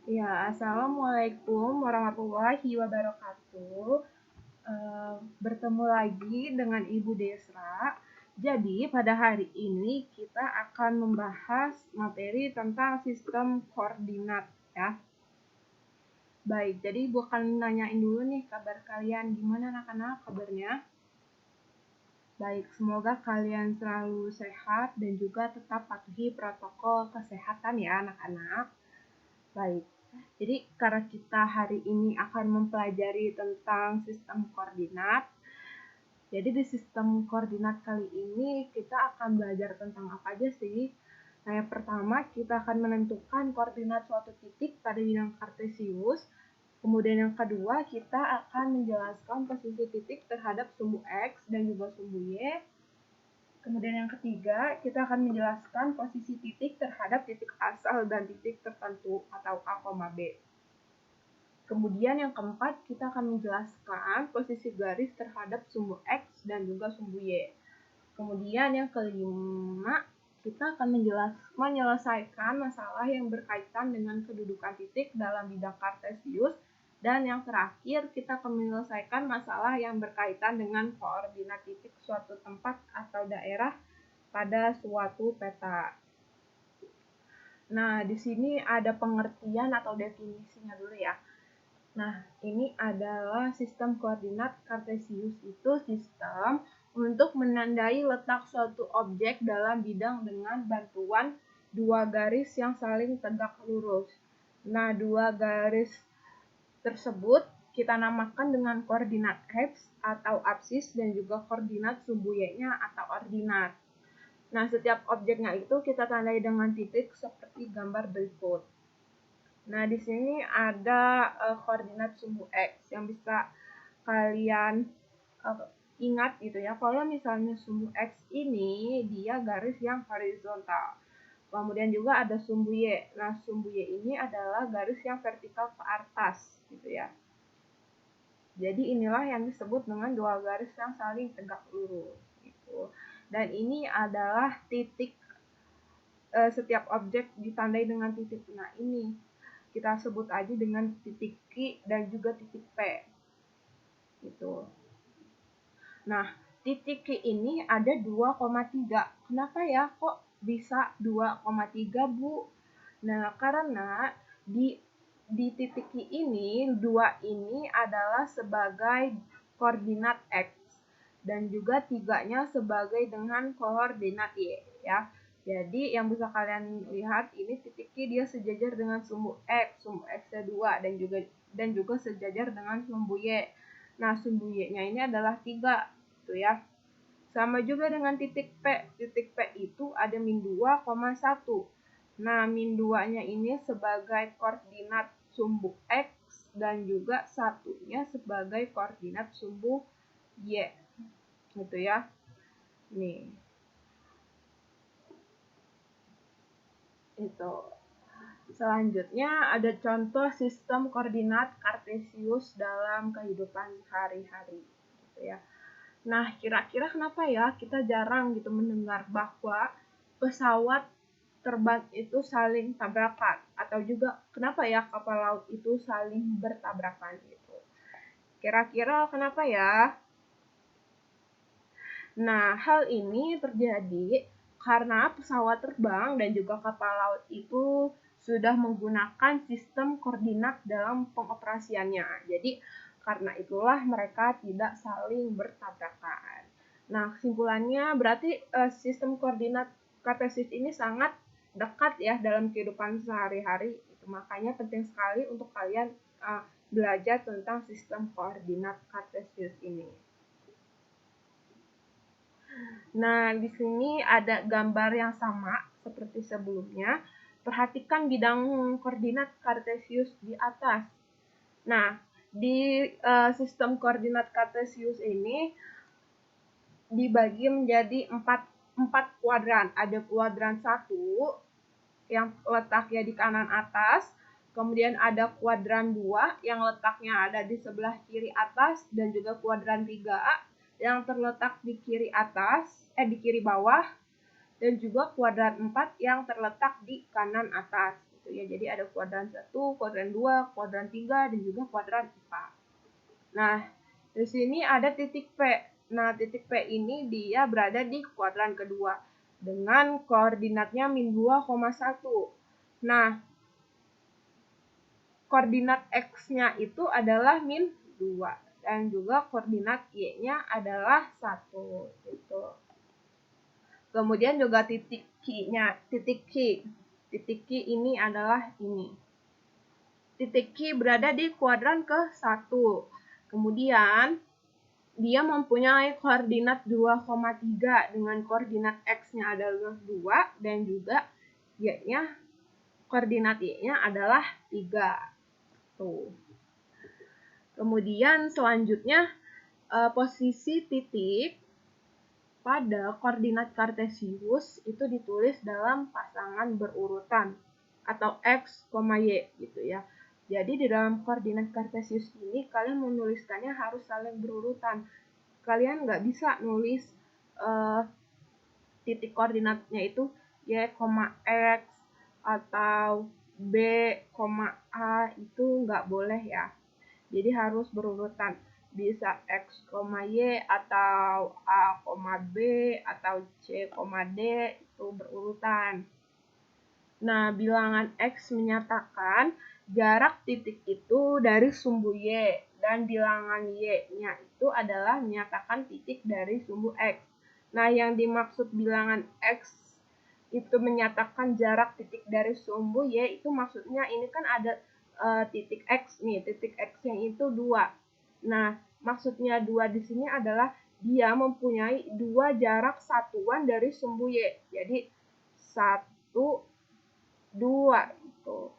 Ya, Assalamualaikum warahmatullahi wabarakatuh. Bertemu lagi dengan Ibu Desra. Jadi, pada hari ini kita akan membahas materi tentang sistem koordinat ya. Baik, jadi Ibu akan nanyain dulu nih kabar kalian. Gimana anak-anak kabarnya? Baik, semoga kalian selalu sehat dan juga tetap patuhi protokol kesehatan ya anak-anak. Baik, jadi karena kita hari ini akan mempelajari tentang sistem koordinat, jadi di sistem koordinat kali ini kita akan belajar tentang apa aja sih? Nah, yang pertama kita akan menentukan koordinat suatu titik pada bidang kartesius. Kemudian yang kedua kita akan menjelaskan posisi titik terhadap sumbu X dan juga sumbu Y. Kemudian yang ketiga, kita akan menjelaskan posisi titik terhadap titik asal dan titik tertentu atau A, B. Kemudian yang keempat, kita akan menjelaskan posisi garis terhadap sumbu X dan juga sumbu Y. Kemudian yang kelima, kita akan menyelesaikan masalah yang berkaitan dengan kedudukan titik dalam bidang kartesius. Dan yang terakhir, kita akan menyelesaikan masalah yang berkaitan dengan koordinat titik suatu tempat atau daerah pada suatu peta. Nah, di sini ada pengertian atau definisinya dulu ya. Nah, ini adalah sistem koordinat kartesius itu sistem untuk menandai letak suatu objek dalam bidang dengan bantuan dua garis yang saling tegak lurus. Nah, dua garis tersebut kita namakan dengan koordinat X atau absis dan juga koordinat sumbu Y-nya atau ordinat. Nah, setiap objeknya itu kita tandai dengan titik seperti gambar berikut. Nah, di sini ada koordinat sumbu X yang bisa kalian ingat gitu ya. Kalau misalnya sumbu X ini dia garis yang horizontal. Kemudian juga ada sumbu Y. Nah, sumbu Y ini adalah garis yang vertikal ke atas gitu ya. Jadi inilah yang disebut dengan dua garis yang saling tegak lurus gitu. Dan ini adalah titik setiap objek ditandai dengan titik. Nah, ini kita sebut aja dengan titik Q dan juga titik P. Gitu. Nah, titik Q ini ada 2,3. Kenapa ya kok bisa 2,3, Bu? Nah, karena di titik Q ini 2 ini adalah sebagai koordinat X dan juga 3-nya sebagai dengan koordinat Y ya. Jadi yang bisa kalian lihat ini titik Q dia sejajar dengan sumbu sumbu X-nya 2 dan juga sejajar dengan sumbu Y. Nah, sumbu Y-nya ini adalah 3 gitu ya. Sama juga dengan titik P. Titik P itu ada min 2,1. Nah, min 2-nya ini sebagai koordinat sumbu X dan juga satunya sebagai koordinat sumbu Y. Gitu ya. Nih. Itu. Selanjutnya ada contoh sistem koordinat kartesius dalam kehidupan sehari-hari gitu ya. Nah, kira-kira kenapa ya kita jarang gitu mendengar bahwa pesawat terbang itu saling tabrakan atau juga kenapa ya kapal laut itu saling bertabrakan gitu. Kira-kira kenapa ya? Nah, hal ini terjadi karena pesawat terbang dan juga kapal laut itu sudah menggunakan sistem koordinat dalam pengoperasiannya. Jadi, karena itulah mereka tidak saling bertabrakan. Nah, kesimpulannya berarti sistem koordinat kartesius ini sangat dekat ya dalam kehidupan sehari-hari. Makanya penting sekali untuk kalian belajar tentang sistem koordinat kartesius ini. Nah, di sini ada gambar yang sama seperti sebelumnya. Perhatikan bidang koordinat kartesius di atas. Nah, di sistem koordinat kartesius ini dibagi menjadi empat kuadran. Ada kuadran 1 yang letaknya di kanan atas, kemudian ada kuadran 2 yang letaknya ada di sebelah kiri atas, dan juga kuadran 3A yang terletak di kiri atas, di kiri bawah, dan juga kuadran 4 yang terletak di kanan atas. gitu ya. Jadi ada kuadran 1, kuadran 2, kuadran 3, dan juga kuadran 4. Nah, di sini ada titik P. Nah, titik P ini dia berada di kuadran kedua dengan koordinatnya min 2,1. Nah, koordinat X-nya itu adalah min 2 dan juga koordinat Y-nya adalah 1 gitu. Kemudian juga titik Q-nya, titik Q ini adalah ini. Titik Q berada di kuadran ke-1. Kemudian dia mempunyai koordinat 2,3 dengan koordinat X-nya adalah 2 dan juga Y-nya koordinat Y-nya adalah 3. Tuh. Kemudian selanjutnya posisi titik pada koordinat kartesius itu ditulis dalam pasangan berurutan atau X, Y gitu ya. Jadi di dalam koordinat kartesius ini kalian menuliskannya harus saling berurutan. Kalian nggak bisa nulis titik koordinatnya itu Y, X atau B, A itu nggak boleh ya. Jadi harus berurutan. Bisa X, Y atau A, B atau C, D itu berurutan. Nah, bilangan X menyatakan jarak titik itu dari sumbu Y dan bilangan Y-nya itu adalah menyatakan titik dari sumbu X. Nah, yang dimaksud bilangan X itu menyatakan jarak titik dari sumbu Y itu maksudnya ini kan ada titik X nih, titik X-nya itu 2. Nah, maksudnya 2 di sini adalah dia mempunyai 2 jarak satuan dari sumbu Y. Jadi 1, 2 gitu.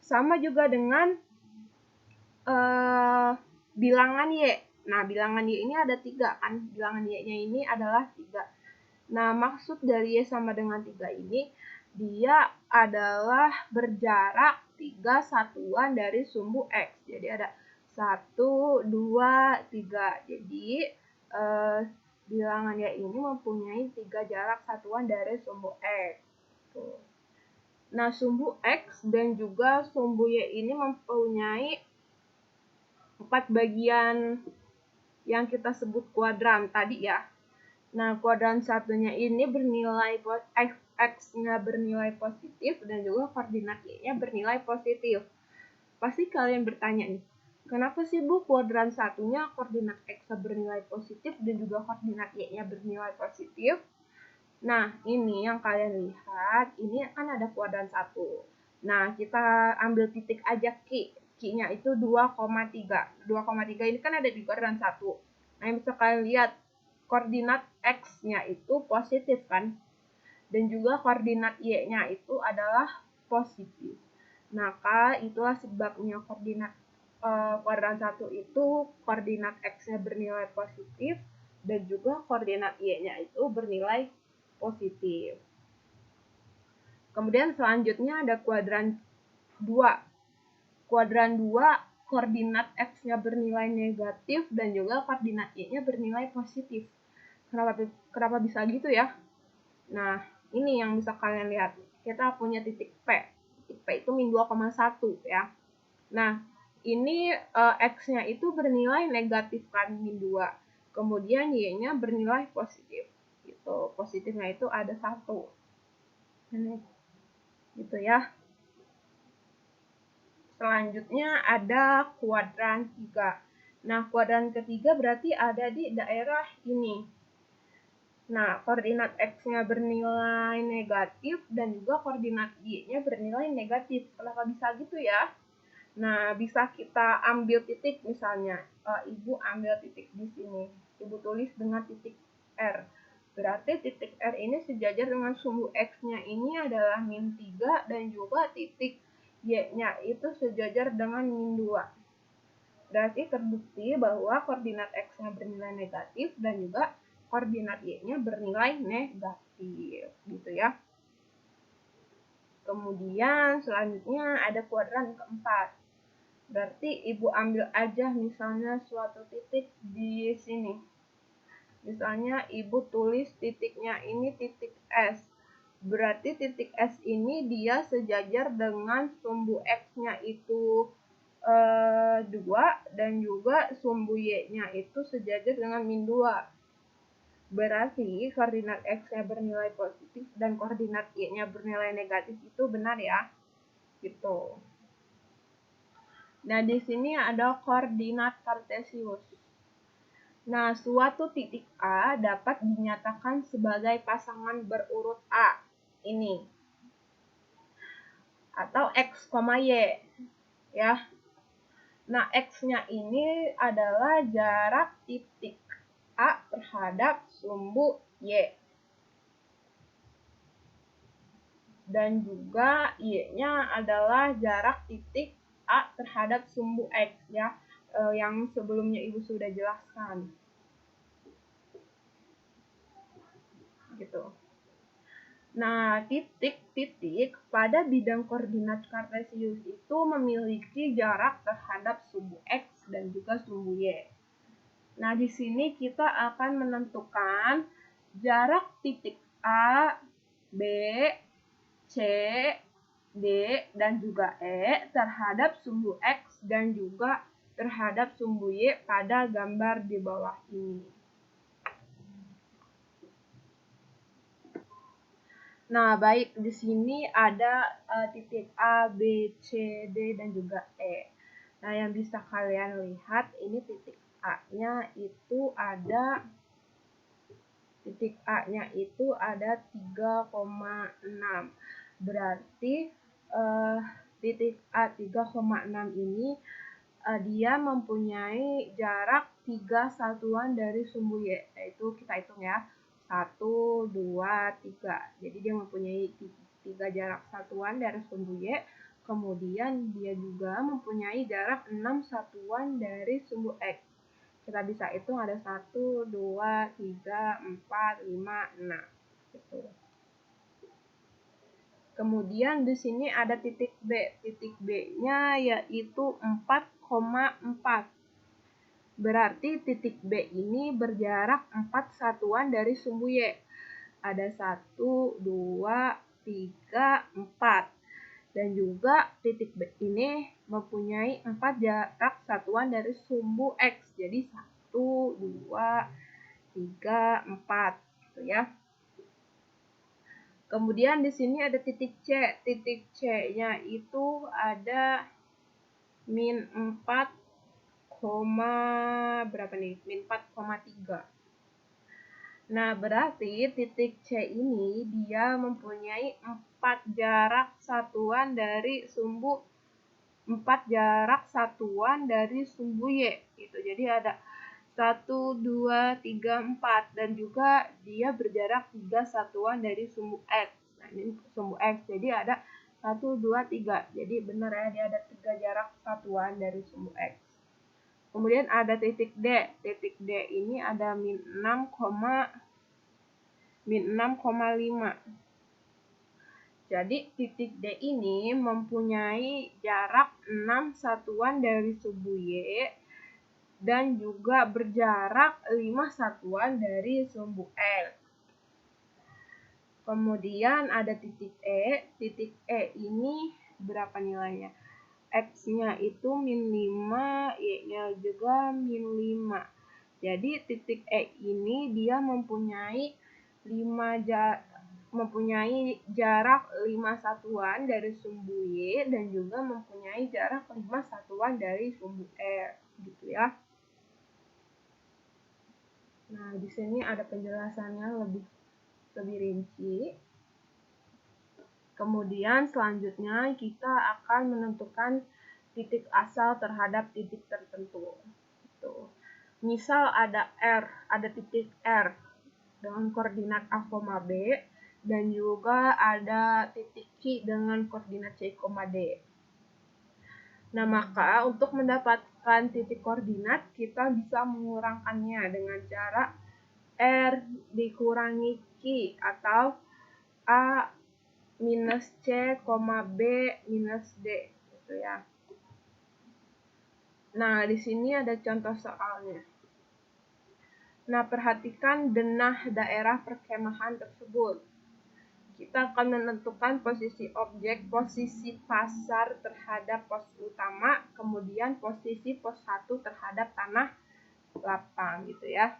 Sama juga dengan bilangan Y. Nah, bilangan Y ini ada 3 kan. Bilangan Y-nya ini adalah 3. Nah, maksud dari Y sama dengan 3 ini, dia adalah berjarak 3 satuan dari sumbu X. Jadi ada 1, 2, 3. Jadi bilangan Y ini mempunyai 3 jarak satuan dari sumbu X. Tuh. Nah, sumbu X dan juga sumbu Y ini mempunyai 4 bagian yang kita sebut kuadran tadi ya. Nah, kuadran satunya ini bernilai X-nya bernilai positif dan juga koordinat Y-nya bernilai positif. Pasti kalian bertanya nih, kenapa sih Bu kuadran satunya koordinat X-nya bernilai positif dan juga koordinat Y-nya bernilai positif? Nah, ini yang kalian lihat, ini kan ada kuadran 1. Nah, kita ambil titik aja Q. Q-nya itu 2,3. 2,3 ini kan ada di kuadran 1. Nah, yang bisa kalian lihat, koordinat X-nya itu positif kan? Dan juga koordinat Y-nya itu adalah positif. Maka itulah sebabnya koordinat kuadran 1 itu koordinat X-nya bernilai positif dan juga koordinat Y-nya itu bernilai positif. Kemudian selanjutnya ada kuadran 2. Kuadran 2 koordinat X-nya bernilai negatif dan juga koordinat Y-nya bernilai positif. Kenapa bisa gitu ya? Nah, ini yang bisa kalian lihat. Kita punya titik P. Titik P itu min 2,1 ya. Nah, ini X-nya itu bernilai negatif kan, min 2. Kemudian Y-nya bernilai positif. Gitu. Positifnya itu ada 1. Ini. Gitu ya. Selanjutnya ada kuadran 3. Nah, kuadran ketiga berarti ada di daerah ini. Nah, koordinat X-nya bernilai negatif dan juga koordinat Y-nya bernilai negatif. Kenapa bisa gitu ya? Nah, bisa kita ambil titik misalnya. Ibu ambil titik di sini. Ibu tulis dengan titik R. Berarti titik R ini sejajar dengan sumbu X-nya ini adalah min 3 dan juga titik Y-nya itu sejajar dengan min 2. Berarti terbukti bahwa koordinat X-nya bernilai negatif dan juga koordinat Y-nya bernilai negatif, gitu ya. Kemudian selanjutnya ada kuadran keempat. Berarti ibu ambil aja misalnya suatu titik di sini. Misalnya ibu tulis titiknya ini titik S. Berarti titik S ini dia sejajar dengan sumbu X-nya itu 2 dan juga sumbu Y-nya itu sejajar dengan min 2. Berarti koordinat X-nya bernilai positif dan koordinat Y-nya bernilai negatif itu benar ya. Gitu. Nah, di sini ada koordinat kartesius. Nah, suatu titik A dapat dinyatakan sebagai pasangan berurut A. Ini. Atau X, Y. Ya. Nah, X-nya ini adalah jarak titik A terhadap sumbu Y. Dan juga Y-nya adalah jarak titik A terhadap sumbu X ya, yang sebelumnya Ibu sudah jelaskan. Gitu. Nah, titik-titik pada bidang koordinat kartesius itu memiliki jarak terhadap sumbu X dan juga sumbu Y. Nah, di sini kita akan menentukan jarak titik A, B, C, D, dan juga E terhadap sumbu X dan juga terhadap sumbu Y pada gambar di bawah ini. Nah, baik, di sini ada titik A, B, C, D, dan juga E. Nah, yang bisa kalian lihat, ini titik A-nya itu ada 3,6. Berarti titik A 3,6 ini dia mempunyai jarak 3 satuan dari sumbu Y, yaitu kita hitung ya. 1, 2, 3. Jadi dia mempunyai 3 jarak satuan dari sumbu Y. Kemudian dia juga mempunyai jarak 6 satuan dari sumbu X. Kita bisa hitung ada 1, 2, 3, 4, 5, 6. Gitu. Kemudian di sini ada titik B. Titik B-nya yaitu 4,4. Berarti titik B ini berjarak 4 satuan dari sumbu Y. Ada 1, 2, 3, 4. Dan juga titik B ini mempunyai 4 jarak satuan dari sumbu X. Jadi 1, 2, 3, 4. Gitu ya. Kemudian di sini ada titik C. Titik C-nya itu ada min 4, berapa nih? Min 4,3. Nah, berarti titik C ini dia mempunyai 4 jarak satuan dari sumbu Y. Gitu. Jadi ada 1, 2, 3, 4. Dan juga dia berjarak 3 satuan dari sumbu X. Nah, ini sumbu X. Jadi ada 1, 2, 3. Jadi benar ya, dia ada 3 jarak satuan dari sumbu X. Kemudian ada titik D. Titik D ini ada min 6,5. Jadi titik D ini mempunyai jarak 6 satuan dari sumbu Y dan juga berjarak 5 satuan dari sumbu X. Kemudian ada titik E. Titik E ini berapa nilainya? X-nya itu min 5, Y-nya juga min 5. Jadi titik E ini dia mempunyai jarak 5 satuan dari sumbu Y dan juga mempunyai jarak 5 satuan dari sumbu R. Gitu ya. Nah, di sini ada penjelasannya lebih rinci. Kemudian selanjutnya kita akan menentukan titik asal terhadap titik tertentu. Gitu. Misal ada titik R dengan koordinat A, B, dan juga ada titik Q dengan koordinat C, D. Nah, maka untuk mendapatkan titik koordinat, kita bisa mengurangkannya dengan cara R dikurangi Q atau A minus C, B minus D. Gitu ya. Nah, di sini ada contoh soalnya. Nah, perhatikan denah daerah perkemahan tersebut. kita akan menentukan posisi objek, posisi pasar terhadap pos utama, kemudian posisi pos 1 terhadap tanah lapang gitu ya.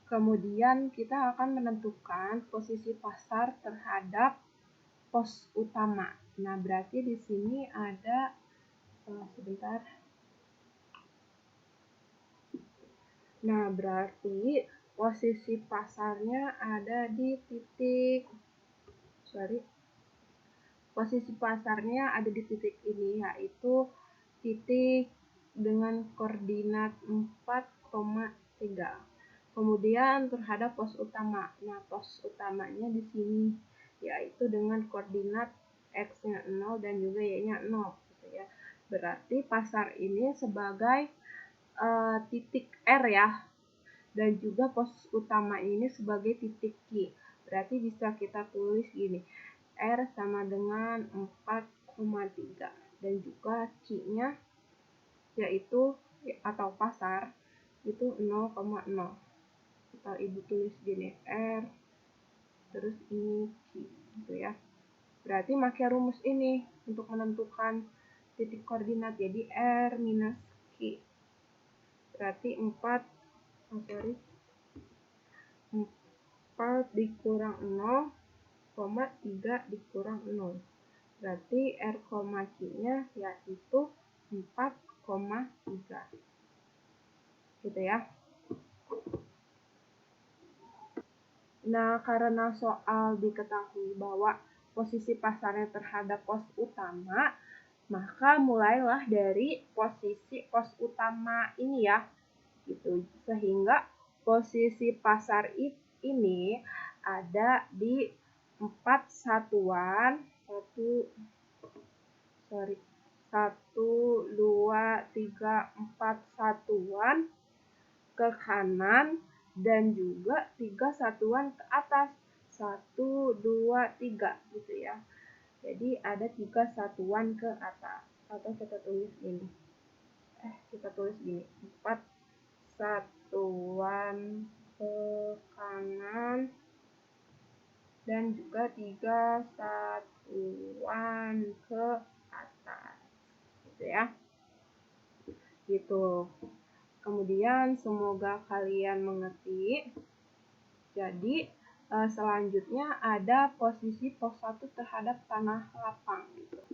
Kemudian kita akan menentukan posisi pasar terhadap pos utama. Nah, berarti di sini ada sebentar. Nah, berarti posisi pasarnya ada di titik, posisi pasarnya ada di titik ini, yaitu titik dengan koordinat 4,3. Kemudian terhadap pos utama. Nah, pos utamanya di sini, yaitu dengan koordinat X-nya 0 dan juga Y-nya 0. Gitu ya. Berarti pasar ini sebagai titik R ya, dan juga pos utama ini sebagai titik Q. Berarti bisa kita tulis gini, R sama dengan 4,3 dan juga Q-nya yaitu atau pasar itu 0,0. Kalau ibu tulis gini, R terus ini Q gitu ya. Berarti pakai rumus ini untuk menentukan titik koordinat, jadi R minus Q. Berarti 4 dikurang 0, 3 dikurang 0. Berarti R, Q-nya yaitu 4,3. Gitu ya. Nah, karena soal diketahui bahwa posisi pasarnya terhadap pos utama, maka mulailah dari posisi pos utama ini ya. Gitu. Sehingga posisi pasar ini ada di 4 satuan, 1, 2, 3, 4 satuan ke kanan dan juga 3 satuan ke atas, 1, 2, 3 gitu ya. Jadi ada 3 satuan ke atas, atau kita tulis gini, 4 satuan ke kanan dan juga 3 satuan ke atas gitu ya. Gitu. Kemudian semoga kalian mengerti. Jadi selanjutnya ada posisi pos 1 terhadap tanah lapang gitu.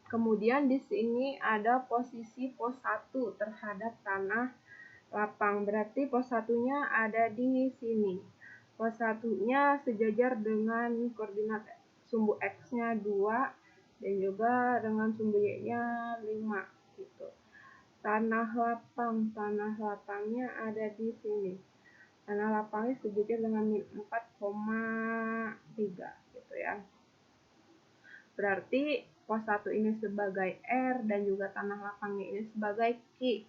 Kemudian di sini ada posisi pos 1 terhadap tanah lapang. Berarti pos 1-nya ada di sini. Pos 1-nya sejajar dengan koordinat sumbu X-nya 2 dan juga dengan sumbu Y-nya 5 gitu. Tanah lapangnya ada di sini. Tanah lapangnya sejajar dengan 4,3 gitu ya. Berarti pos 1 ini sebagai R dan juga tanah lapangnya ini sebagai Q.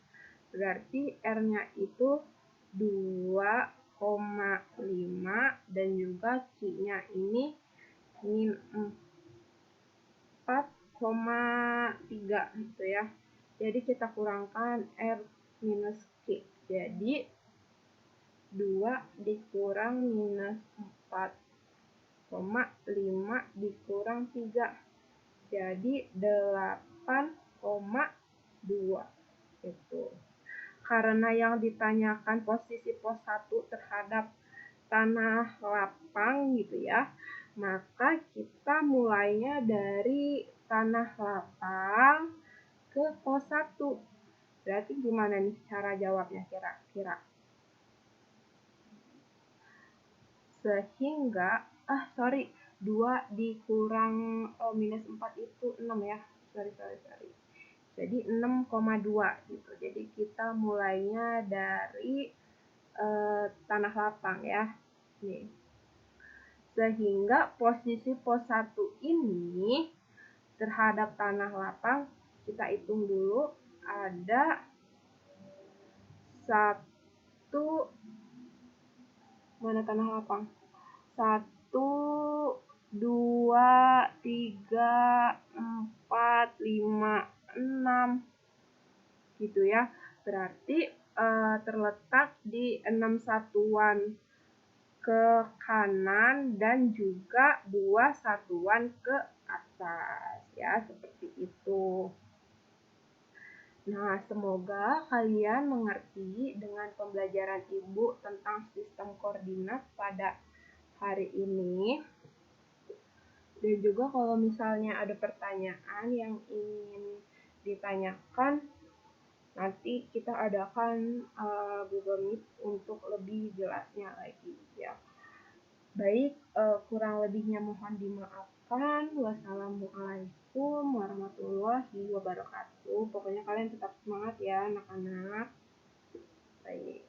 Berarti R-nya itu 2,5 dan juga Q-nya ini 4,3 gitu ya. Jadi kita kurangkan R minus Q. Jadi 2 dikurang minus 4,5 dikurang 3. Jadi 8,2 itu. Karena yang ditanyakan posisi pos 1 terhadap tanah lapang gitu ya, maka kita mulainya dari tanah lapang ke pos 1. Berarti gimana nih cara jawabnya kira-kira? Sehingga 2 dikurang minus 4 itu 6 ya. Jadi 6,2 gitu. Jadi kita mulainya dari tanah lapang ya. Nih. Sehingga posisi pos 1 ini terhadap tanah lapang kita hitung dulu ada 1, mana tanah lapang? 1, 2, 3, 4, 5, 6 gitu ya. Berarti terletak di 6 satuan ke kanan dan juga 2 satuan ke atas ya, seperti itu. Nah, semoga kalian mengerti dengan pembelajaran Ibu tentang sistem koordinat pada hari ini. Dan juga kalau misalnya ada pertanyaan yang ingin ditanyakan, nanti kita adakan Google Meet untuk lebih jelasnya lagi ya. Baik, kurang lebihnya mohon dimaafkan. Wassalamualaikum warahmatullahi wabarakatuh. Pokoknya kalian tetap semangat ya anak-anak. Baik.